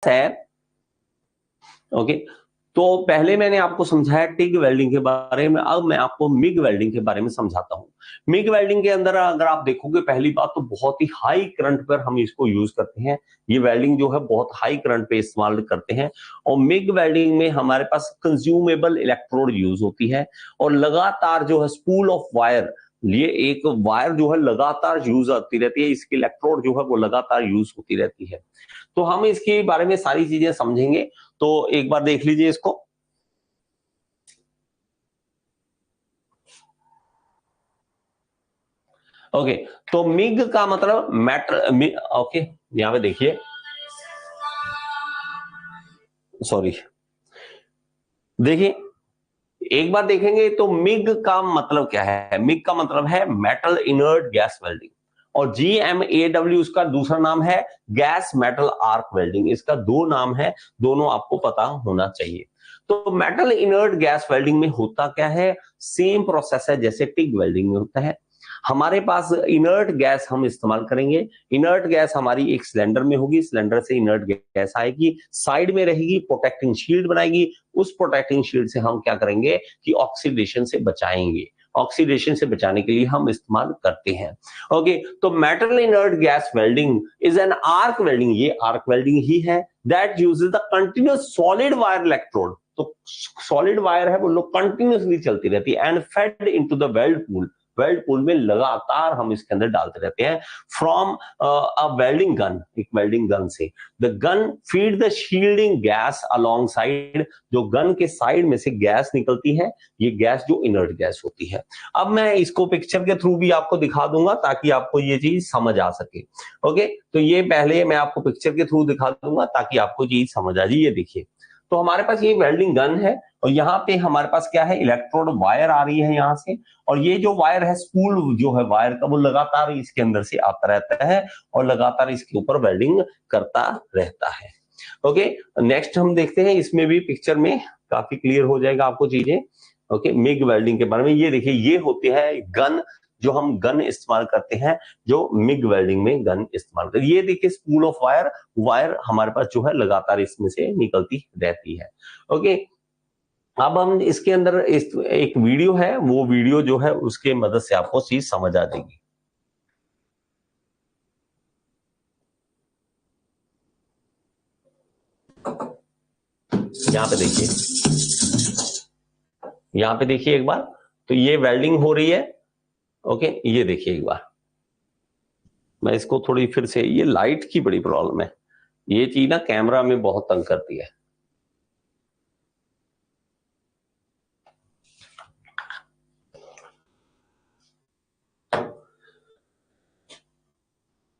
है। ओके, तो पहले मैंने आपको समझाया टिग वेल्डिंग के बारे में, अब मैं आपको मिग वेल्डिंग के बारे में समझाता हूं। मिग वेल्डिंग के अंदर अगर आप देखोगे, पहली बात तो बहुत ही हाई करंट पर हम इसको यूज करते हैं। ये वेल्डिंग जो है बहुत हाई करंट पे इस्तेमाल करते हैं। और मिग वेल्डिंग में हमारे पास कंज्यूमेबल इलेक्ट्रोड यूज होती है, और लगातार जो है स्पूल ऑफ वायर, ये एक वायर जो है लगातार यूज होती रहती है, इसकी इलेक्ट्रोड जो है वो लगातार यूज होती रहती है। तो हम इसके बारे में सारी चीजें समझेंगे, तो एक बार देख लीजिए इसको। ओके, तो मिग का मतलब मैटर, ओके यहां पे देखिए, सॉरी, देखिए एक बार देखेंगे तो मिग का मतलब क्या है। मिग का मतलब है मेटल इनर्ट गैस वेल्डिंग, और GMAW उसका दूसरा नाम है गैस मेटल आर्क वेल्डिंग। इसका दो नाम है, दोनों आपको पता होना चाहिए। तो मेटल इनर्ट गैस वेल्डिंग में होता क्या है, सेम प्रोसेस है जैसे टिग वेल्डिंग में होता है। हमारे पास इनर्ट गैस हम इस्तेमाल करेंगे। इनर्ट गैस हमारी एक सिलेंडर में होगी, सिलेंडर से इनर्ट गैस आएगी, साइड में रहेगी, प्रोटेक्टिंग शील्ड बनाएगी। उस प्रोटेक्टिंग शील्ड से हम क्या करेंगे कि ऑक्सीडेशन से बचाएंगे। ऑक्सीडेशन से बचाने के लिए हम इस्तेमाल करते हैं। ओके, तो metal inert gas welding is an arc welding, ये आर्क वेल्डिंग ही है, that uses the continuous solid wire electrode. तो सॉलिड वायर है वो लोग कंटिन्यूअसली चलती रहती है, and fade into the weld pool. Weld pool में लगातार हम इसके अंदर डालते रहते हैं फ्रॉम अ वेल्डिंग गन, एक वेल्डिंग गन से। The gun feed the shielding gas along side, जो गन के साइड में से गैस निकलती है, ये गैस जो इनर्ट गैस होती है। अब मैं इसको पिक्चर के थ्रू भी आपको दिखा दूंगा ताकि आपको ये चीज समझ आ सके। ओके, तो ये पहले मैं आपको पिक्चर के थ्रू दिखा दूंगा ताकि आपको चीज समझ आ जाए। ये देखिए, तो हमारे पास ये वेल्डिंग गन है, और यहाँ पे हमारे पास क्या है, इलेक्ट्रोड वायर आ रही है यहाँ से, और ये जो वायर है, स्पूल जो है वायर का, वो लगातार इसके अंदर से आता रहता है और लगातार इसके ऊपर वेल्डिंग करता रहता है। ओके, नेक्स्ट हम देखते हैं, इसमें भी पिक्चर में काफी क्लियर हो जाएगा आपको चीजें। ओके, मिग वेल्डिंग के बारे में ये देखिए, ये होती है गन, जो हम गन इस्तेमाल करते हैं, जो मिग वेल्डिंग में गन इस्तेमाल करते हैं। ये देखिए स्पूल ऑफ वायर, वायर हमारे पास जो है लगातार इसमें से निकलती रहती है। ओके, अब हम इसके अंदर एक वीडियो है, वो वीडियो जो है उसके मदद से आपको चीज समझ आ जाएगी। यहाँ पे देखिए, यहाँ पे देखिए एक बार, तो ये वेल्डिंग हो रही है। ओके, ये देखिए एक बार, मैं इसको थोड़ी फिर से, ये लाइट की बड़ी प्रॉब्लम है, ये चीज ना कैमरा में बहुत तंग करती है।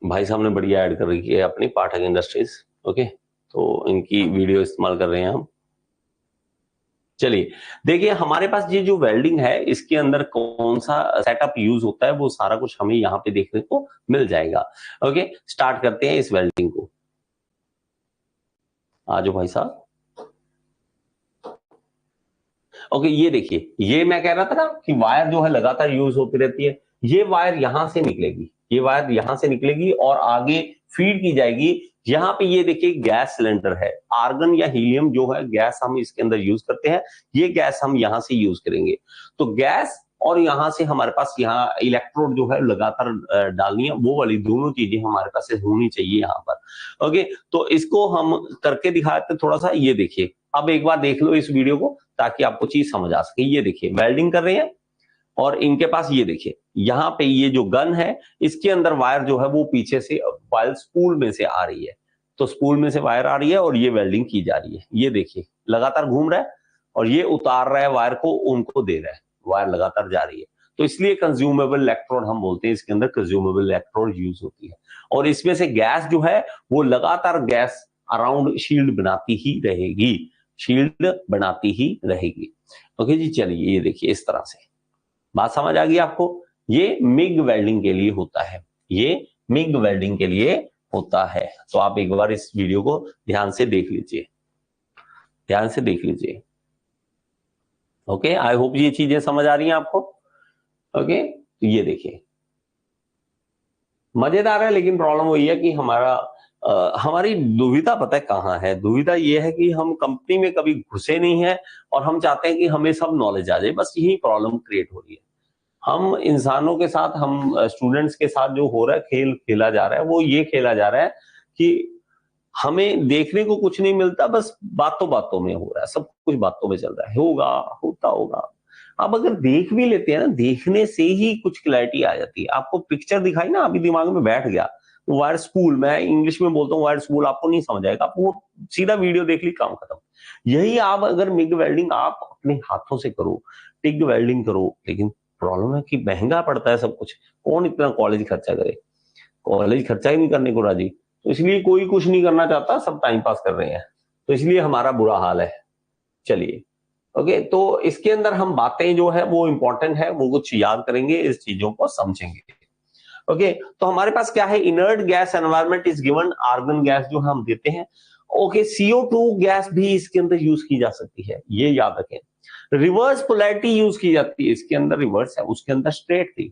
भाई साहब ने बढ़िया ऐड कर रखी है अपनी पाठक इंडस्ट्रीज। ओके, तो इनकी वीडियो इस्तेमाल कर रहे हैं हम। चलिए देखिए, हमारे पास ये जो वेल्डिंग है, इसके अंदर कौन सा सेटअप यूज होता है, वो सारा कुछ हमें यहाँ पे देखने को मिल जाएगा। ओके, स्टार्ट करते हैं इस वेल्डिंग को। आ जाओ भाई साहब। ओके, ये देखिए, ये मैं कह रहा था ना कि वायर जो है लगातार यूज होती रहती है। ये वायर यहां से निकलेगी, ये वायर यहां से निकलेगी और आगे फीड की जाएगी। यहाँ पे ये देखिए गैस सिलेंडर है, आर्गन या हीलियम जो है गैस हम इसके अंदर यूज करते हैं, ये गैस हम यहां से यूज करेंगे। तो गैस और यहां से हमारे पास यहाँ इलेक्ट्रोड जो है लगातार डालनी है, वो वाली दोनों चीजें हमारे पास होनी चाहिए यहाँ पर। ओके, तो इसको हम करके दिखाते थोड़ा सा। ये देखिए, अब एक बार देख लो इस वीडियो को ताकि आपको चीज समझ आ सके। ये देखिए वेल्डिंग कर रहे हैं, और इनके पास ये देखिए यहाँ पे ये जो गन है, इसके अंदर वायर जो है वो पीछे से वायर स्पूल में से आ रही है। तो स्पूल में से वायर आ रही है और ये वेल्डिंग की जा रही है। ये देखिए लगातार घूम रहा है, और ये उतार रहा है वायर को, उनको दे रहा है, वायर लगातार जा रही है। तो इसलिए कंज्यूमेबल इलेक्ट्रोड हम बोलते हैं, इसके अंदर कंज्यूमेबल इलेक्ट्रोड यूज होती है। और इसमें से गैस जो है वो लगातार गैस अराउंड शील्ड बनाती ही रहेगी, शील्ड बनाती ही रहेगी। ओके जी, चलिए ये देखिए इस तरह से बात समझ आ गई आपको। ये मिग वेल्डिंग के लिए होता है, ये मिग वेल्डिंग के लिए होता है। तो आप एक बार इस वीडियो को ध्यान से देख लीजिए, ध्यान से देख लीजिए। ओके, आई होप ये चीजें समझ आ रही हैं आपको। ओके, तो ये देखिए मजेदार है, लेकिन प्रॉब्लम वही है कि हमारा हमारी दुविधा पता है कहाँ है? दुविधा ये है कि हम कंपनी में कभी घुसे नहीं है और हम चाहते हैं कि हमें सब नॉलेज आ जाए, बस यही प्रॉब्लम क्रिएट हो रही है। हम इंसानों के साथ, हम स्टूडेंट्स के साथ जो हो रहा है, खेल खेला जा रहा है, वो ये खेला जा रहा है कि हमें देखने को कुछ नहीं मिलता, बस बातों बातों में हो रहा है, सब कुछ बातों में चल रहा है, होगा, होता होगा। अब अगर देख भी लेते हैं ना, देखने से ही कुछ क्लैरिटी आ जाती है। आपको पिक्चर दिखाई ना, अभी दिमाग में बैठ गया, वायर स्पूल, मैं इंग्लिश में बोलता हूँ वायर स्पूल, आपको नहीं समझ आएगा, आपको सीधा वीडियो देख ली, काम खत्म। यही आप अगर मिग वेल्डिंग आप अपने हाथों से करो, टिग वेल्डिंग करो, लेकिन प्रॉब्लम है कि महंगा पड़ता है सब कुछ, कौन इतना कॉलेज खर्चा करे? कॉलेज खर्चा ही नहीं करने को राजी, तो इसलिए कोई कुछ नहीं करना चाहता, सब टाइम पास कर रहे हैं, तो इसलिए हमारा बुरा हाल है। चलिए, ओके, तो इसके अंदर हम बातें जो है वो इंपॉर्टेंट है, वो कुछ याद करेंगे, इस चीजों को समझेंगे। ओके, तो हमारे पास क्या है? Inert gas environment is given, argon gas जो हम देते हैं। ओके, CO2 गैस भी इसके अंदर यूज की जा सकती है, ये याद रखें। रिवर्स पोलैरिटी यूज की जाती है, इसके अंदर रिवर्स है, उसके अंदर स्ट्रेट थी,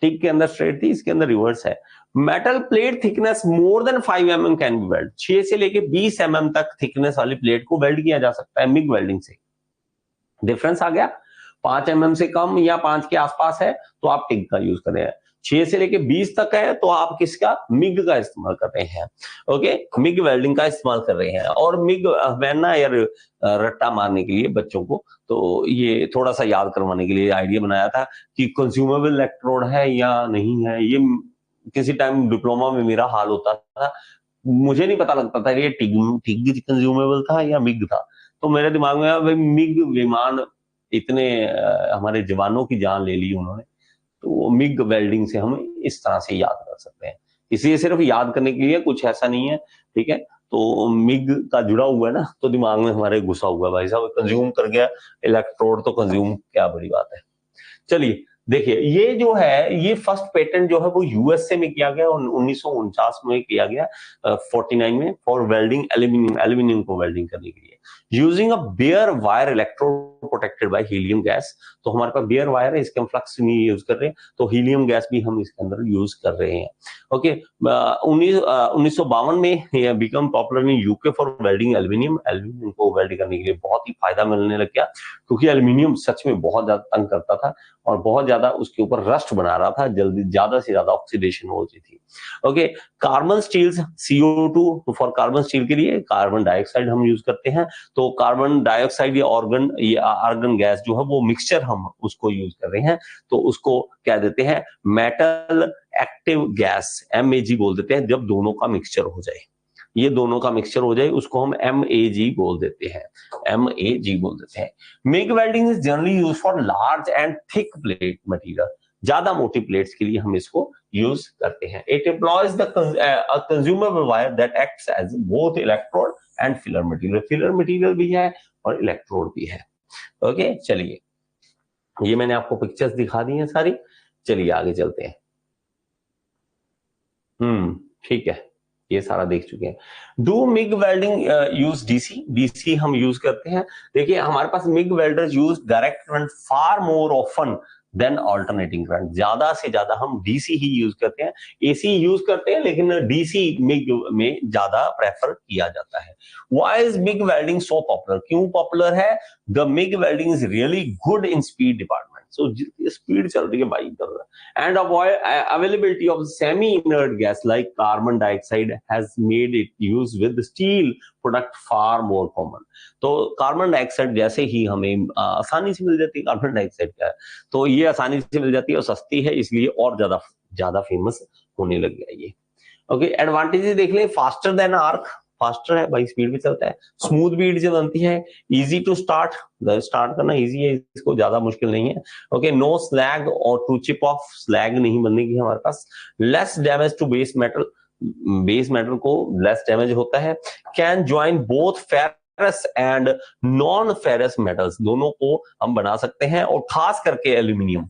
टिक के अंदर स्ट्रेट थी, इसके अंदर रिवर्स है। Metal plate thickness more than 5 mm can be weld, 6 से लेके 20 mm तक थिकनेस वाली प्लेट को वेल्ड किया जा सकता है मिग वेल्डिंग से। डिफरेंस आ गया, 5 mm से कम या 5 के आसपास है तो आप टिग का यूज कर रहे हैं, 6 से लेके 20 तक है तो आप किसका? मिग का इस्तेमाल कर रहे हैं। ओके, मिग वेल्डिंग का इस्तेमाल कर रहे हैं। और मिग ना यार, रट्टा मारने के लिए बच्चों को, तो ये थोड़ा सा याद करवाने के लिए आइडिया बनाया था कि कंज्यूमेबल इलेक्ट्रोड है या नहीं है। ये किसी टाइम डिप्लोमा में मेरा हाल होता था, मुझे नहीं पता लगता था ये टिग टिग कंज्यूमेबल था या मिग था। तो मेरे दिमाग में भाई मिग विमान, इतने हमारे जवानों की जान ले ली उन्होंने, तो मिग वेल्डिंग से हम इस तरह से याद कर सकते हैं। इसलिए सिर्फ याद करने के लिए, कुछ ऐसा नहीं है, ठीक है। तो मिग का जुड़ा हुआ है ना, तो दिमाग में हमारे घुसा हुआ है, भाई साहब कंज्यूम कर गया इलेक्ट्रोड, तो कंज्यूम क्या बड़ी बात है। चलिए देखिए, ये जो है, ये फर्स्ट पेटेंट जो है वो यूएसए में किया गया, 1949 में किया गया, 49 में, फॉर वेल्डिंग एल्यूमिनियम, एल्यूमिनियम को वेल्डिंग करने के लिए, using a bare wire electrode protected by helium gas. तो हमारे पास बेयर वायर है, इसके हम फ्लक्स नहीं यूज कर रहे हैं, तो हीलियम गैस भी हम इसके अंदर यूज कर रहे हैं। ओके, 1952 में become popular in UK for welding aluminium, aluminium को वेल्ड करने के लिए बहुत ही फायदा मिलने लग गया, क्योंकि एल्यूमिनियम सच में बहुत ज्यादा तंग करता था और बहुत ज्यादा उसके ऊपर रस्ट बना रहा था, जल्दी ज्यादा से ज्यादा ऑक्सीडेशन हो रही थी। Okay, carbon steels, CO2 for carbon steel के लिए कार्बन डाइऑक्साइड हम यूज करते हैं, तो कार्बन डाइऑक्साइड या आर्गन गैस जो है वो मिक्सचर हम उसको यूज कर रहे हैं, तो उसको क्या देते हैं? मेटल एक्टिव गैस, MAG बोल देते हैं, जब दोनों का मिक्सचर हो जाए, ये दोनों का मिक्सचर हो जाए उसको हम MAG बोल देते हैं, MAG बोल देते हैं। MiG welding is generally use for large and thick plate material, ज्यादा मोटी प्लेट्स के लिए हम इसको यूज करते हैं। It employs the consumable wire that acts as both electrode and filler material, filler material भी है और इलेक्ट्रोड भी है। ओके, चलिए, ये मैंने आपको पिक्चर्स दिखा दी हैं सारी, चलिए आगे चलते हैं। ठीक है, ये सारा देख चुके हैं। Do MIG welding use DC, DC हम यूज करते हैं। देखिए, हमारे पास MIG welders use direct current far more often than alternating current, ज्यादा से ज्यादा हम डीसी ही यूज करते हैं, एसी यूज करते हैं, लेकिन डीसी मिग में ज्यादा प्रेफर किया जाता है। Why is MiG welding so popular? क्यों पॉपुलर है? The MiG welding is really good in speed department, so speed चल रही है भाई, and availability of semi-inert gas like carbon dioxide has made it use with steel product far more common। तो carbon dioxide जैसे ही हमें आसानी से मिल जाती है, कार्बन डाइऑक्साइड क्या है, तो ये आसानी से मिल जाती है और सस्ती है, इसलिए और ज्यादा ज्यादा फेमस होने लग गया ये। ओके, एडवांटेजेस देख लें। फास्टर देन आर्क, फास्टर है भाई, स्पीड पे चलता है। स्मूथ बीड जो बनती है, इजी टू स्टार्ट, स्टार्ट करना इजी है, इसको ज्यादा मुश्किल नहीं है। ओके, नो स्लैग और टू चिप ऑफ, स्लैग नहीं बनने की हमारे पास। Less damage to base metal, base metal को लेस डैमेज होता है। Can join both ferrous and non ferrous metals, दोनों को हम बना सकते हैं, और खास करके एल्यूमिनियम,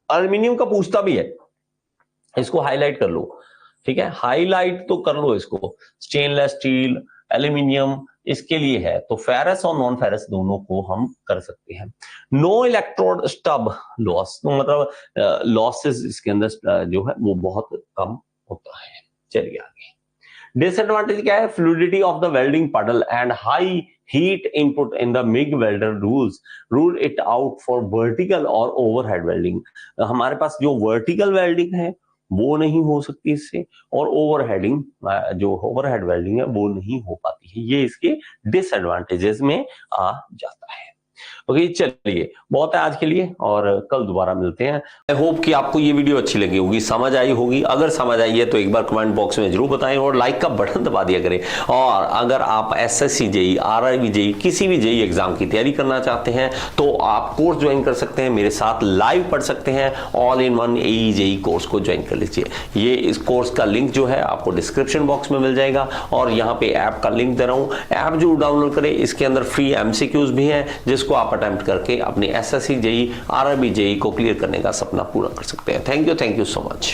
एल्यूमिनियम का पूछता भी है, इसको हाईलाइट कर लो, ठीक है, हाईलाइट तो कर लो इसको। स्टेनलेस स्टील, एल्यूमिनियम इसके लिए है, तो फेरस और नॉन फेरस दोनों को हम कर सकते हैं। नो इलेक्ट्रोड स्टब लॉस, तो मतलब लॉसेस इसके अंदर जो है वो बहुत कम होता है। चलिए आगे, डिसएडवांटेज क्या है? फ्लूइडिटी ऑफ द वेल्डिंग पडल and high heat input in the MIG welder rule it out for vertical और overhead welding। हमारे पास जो vertical welding है वो नहीं हो सकती इससे, और ओवरहेडिंग जो ओवरहेड वेल्डिंग है वो नहीं हो पाती है। ये इसके डिसएडवांटेजेस में आ जाता है। ओके, चलिए बहुत है आज के लिए और कल दोबारा मिलते हैं। आई होप कि आपको ये वीडियो अच्छी लगी होगी, समझ आई होगी। अगर समझ आई है तो एक बार कमेंट बॉक्स में जरूर बताएं और लाइक का बटन दबा दिया करें। और अगर आप एसएससी जेई, आरआरबी जेई, किसी भी जेई एग्जाम की तैयारी करना चाहते हैं तो आप कोर्स ज्वाइन कर सकते हैं, मेरे साथ लाइव पढ़ सकते हैं। All in one AE JE course को ज्वाइन कर लीजिए। ये इस कोर्स का लिंक जो है आपको डिस्क्रिप्शन बॉक्स में मिल जाएगा और यहाँ पे ऐप का लिंक दे रहा हूँ। ऐप जरूर डाउनलोड करें, इसके अंदर फ्री एमसीक्यूज भी हैं जिसको आप अटेम्प्ट करके अपने एसएससी जेई, आरआरबी जेई को क्लियर करने का सपना पूरा कर सकते हैं। Thank you so much.